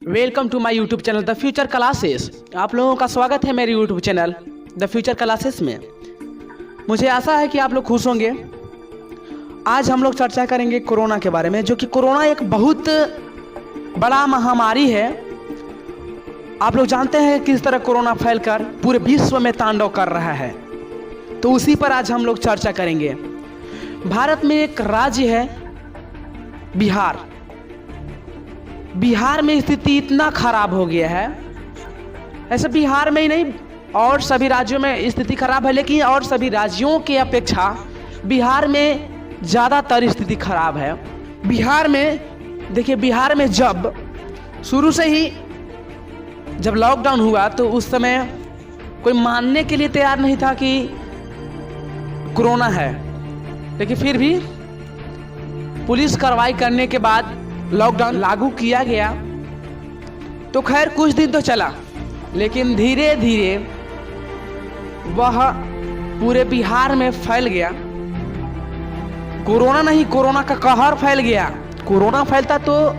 Welcome to my YouTube channel the future classes. आप लोगों का स्वागत है मेरे YouTube channel the future classes में। मुझे आशा है कि आप लोग खुश होंगे। आज हम लोग चर्चा करेंगे कोरोना के बारे में, जो कि कोरोना एक बहुत बड़ा महामारी है। आप लोग जानते हैं किस तरह कोरोना फैलकर पूरे विश्व में तांडव कर रहा है, तो उसी पर आज हम लोग चर्चा करेंगे। भारत में एक राज्य है बिहार। बिहार में स्थिति इतना खराब हो गया है, ऐसे बिहार में ही नहीं और सभी राज्यों में स्थिति खराब है, लेकिन और सभी राज्यों के अपेक्षा बिहार में ज़्यादातर स्थिति खराब है। बिहार में देखिए, बिहार में जब शुरू से ही जब लॉकडाउन हुआ तो उस समय कोई मानने के लिए तैयार नहीं था कि कोरोना है, लेकिन फिर भी पुलिस कार्रवाई करने के बाद लॉकडाउन लागू किया गया। तो खैर कुछ दिन तो चला, लेकिन धीरे धीरे वह पूरे बिहार में फैल गया। कोरोना नहीं, कोरोना का कहर फैल गया। कोरोना फैलता तो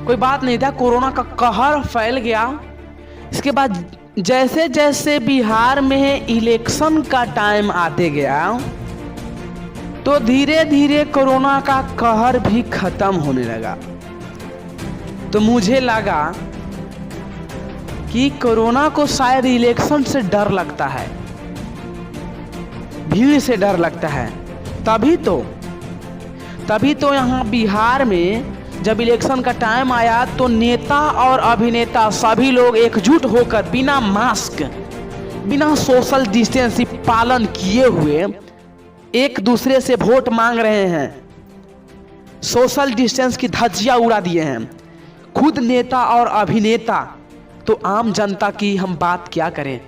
कोई बात नहीं था, कोरोना का कहर फैल गया। इसके बाद जैसे जैसे बिहार में इलेक्शन का टाइम आते गया तो धीरे धीरे कोरोना का कहर भी खत्म होने लगा। तो मुझे लगा कि कोरोना को शायद इलेक्शन से डर लगता है, भीड़ से डर लगता है। तभी तो यहाँ बिहार में जब इलेक्शन का टाइम आया तो नेता और अभिनेता सभी लोग एकजुट होकर बिना मास्क, बिना सोशल डिस्टेंसिंग पालन किए हुए एक दूसरे से वोट मांग रहे हैं। सोशल डिस्टेंस की धज्जियां उड़ा दिए हैं खुद नेता और अभिनेता। तो आम जनता की हम बात क्या करें।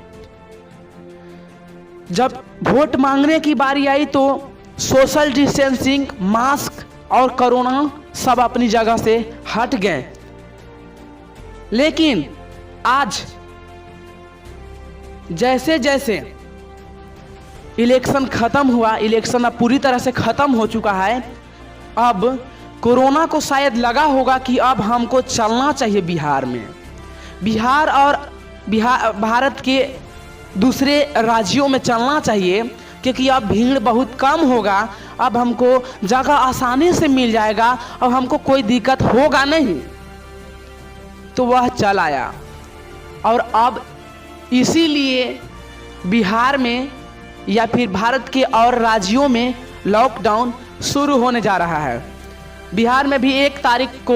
जब वोट मांगने की बारी आई तो सोशल डिस्टेंसिंग, मास्क और कोरोना सब अपनी जगह से हट गए। लेकिन आज जैसे जैसे इलेक्शन खत्म हुआ, इलेक्शन अब पूरी तरह से खत्म हो चुका है, अब कोरोना को शायद लगा होगा कि अब हमको चलना चाहिए बिहार में। बिहार और भारत के दूसरे राज्यों में चलना चाहिए, क्योंकि अब भीड़ बहुत कम होगा। अब हमको जगह आसानी से मिल जाएगा और हमको कोई दिक्कत होगा नहीं। तो वह चल आया और अब इसीलिए बिहार में या फिर भारत के और राज्यों में लॉकडाउन शुरू होने जा रहा है। बिहार में भी 1 तारीख को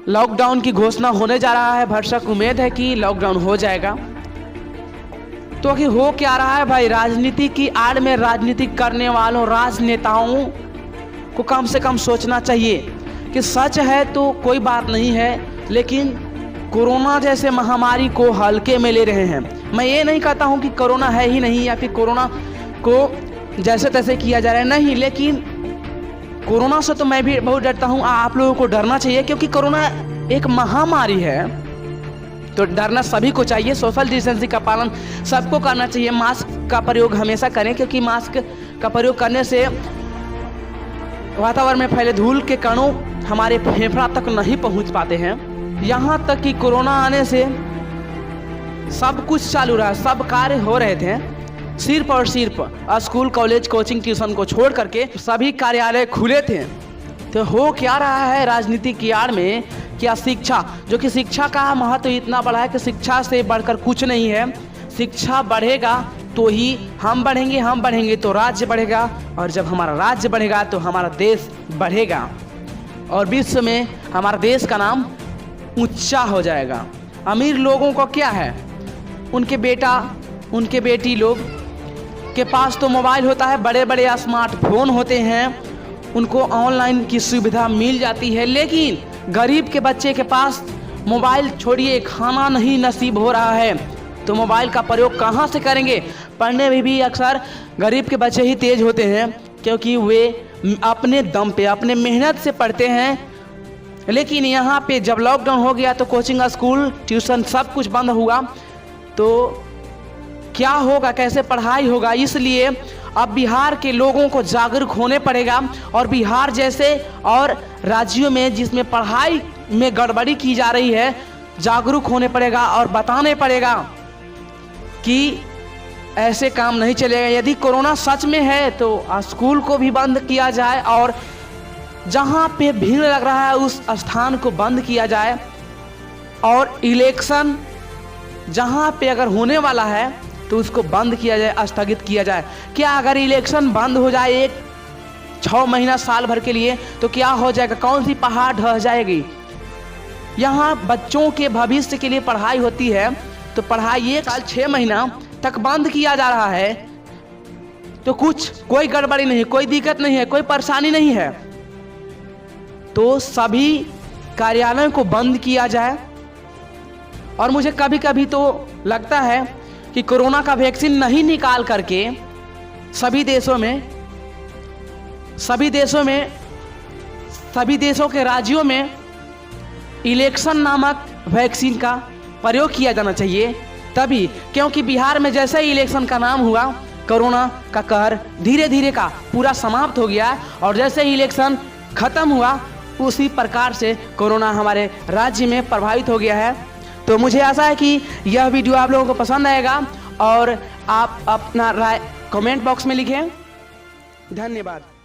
लॉकडाउन की घोषणा होने जा रहा है। भरसक उम्मीद है कि लॉकडाउन हो जाएगा। तो कि हो क्या रहा है भाई, राजनीति की आड़ में राजनीति करने वालों, राजनेताओं को कम से कम सोचना चाहिए कि सच है तो कोई बात नहीं है, लेकिन कोरोना जैसे महामारी को हल्के में ले रहे हैं। मैं ये नहीं कहता हूँ कि कोरोना है ही नहीं या फिर कोरोना को जैसे तैसे किया जा रहा है, नहीं, लेकिन कोरोना से तो मैं भी बहुत डरता हूँ। आप लोगों को डरना चाहिए, क्योंकि कोरोना एक महामारी है। तो डरना सभी को चाहिए। सोशल डिस्टेंसिंग का पालन सबको करना चाहिए। मास्क का प्रयोग हमेशा करें, क्योंकि मास्क का प्रयोग करने से वातावरण में फैले धूल के कणों हमारे फेफड़ा तक नहीं पहुँच पाते हैं। यहाँ तक कि कोरोना आने से सब कुछ चालू रहा, सब कार्य हो रहे थे। सिर्फ और सिर्फ स्कूल, कॉलेज, कोचिंग, ट्यूशन को छोड़ करके सभी कार्यालय खुले थे। तो हो क्या रहा है राजनीति की आड़ में, क्या शिक्षा, जो कि शिक्षा का महत्व इतना बड़ा है कि शिक्षा से बढ़कर कुछ नहीं है। शिक्षा बढ़ेगा तो ही हम बढ़ेंगे तो राज्य बढ़ेगा, और जब हमारा राज्य बढ़ेगा तो हमारा देश बढ़ेगा और विश्व में हमारा देश का नाम ऊंचा हो जाएगा। अमीर लोगों को क्या है, उनके बेटा, उनके बेटी लोग के पास तो मोबाइल होता है, बड़े बड़े स्मार्टफोन होते हैं, उनको ऑनलाइन की सुविधा मिल जाती है। लेकिन गरीब के बच्चे के पास मोबाइल छोड़िए, खाना नहीं नसीब हो रहा है, तो मोबाइल का प्रयोग कहाँ से करेंगे। पढ़ने में भी अक्सर गरीब के बच्चे ही तेज होते हैं, क्योंकि वे अपने दम पे, अपने मेहनत से पढ़ते हैं। लेकिन यहाँ पे जब लॉकडाउन हो गया तो कोचिंग, स्कूल, ट्यूशन सब कुछ बंद हुआ, तो क्या होगा, कैसे पढ़ाई होगा। इसलिए अब बिहार के लोगों को जागरूक होने पड़ेगा और बिहार जैसे और राज्यों में जिसमें पढ़ाई में गड़बड़ी की जा रही है, जागरूक होने पड़ेगा और बताने पड़ेगा कि ऐसे काम नहीं चलेगा। यदि कोरोना सच में है तो स्कूल को भी बंद किया जाए और जहाँ पे भीड़ लग रहा है उस स्थान को बंद किया जाए और इलेक्शन जहाँ पे अगर होने वाला है तो उसको बंद किया जाए, स्थगित किया जाए। क्या अगर इलेक्शन बंद हो जाए 6 महीना साल भर के लिए तो क्या हो जाएगा? कौन सी पहाड़ ढह जाएगी? यहाँ बच्चों के भविष्य के लिए पढ़ाई होती है, तो पढ़ाई 1 साल 6 महीना तक बंद किया जा रहा है तो कोई गड़बड़ी नहीं, कोई दिक्कत नहीं है, कोई परेशानी नहीं है। तो सभी कार्यालयों को बंद किया जाए। और मुझे कभी कभी तो लगता है कि कोरोना का वैक्सीन नहीं निकाल करके सभी देशों के राज्यों में इलेक्शन नामक वैक्सीन का प्रयोग किया जाना चाहिए तभी, क्योंकि बिहार में जैसे ही इलेक्शन का नाम हुआ कोरोना का कहर धीरे धीरे का पूरा समाप्त हो गया और जैसे ही इलेक्शन खत्म हुआ उसी प्रकार से कोरोना हमारे राज्य में प्रभावित हो गया है। तो मुझे आशा है कि यह वीडियो आप लोगों को पसंद आएगा और आप अपना राय कमेंट बॉक्स में लिखें। धन्यवाद।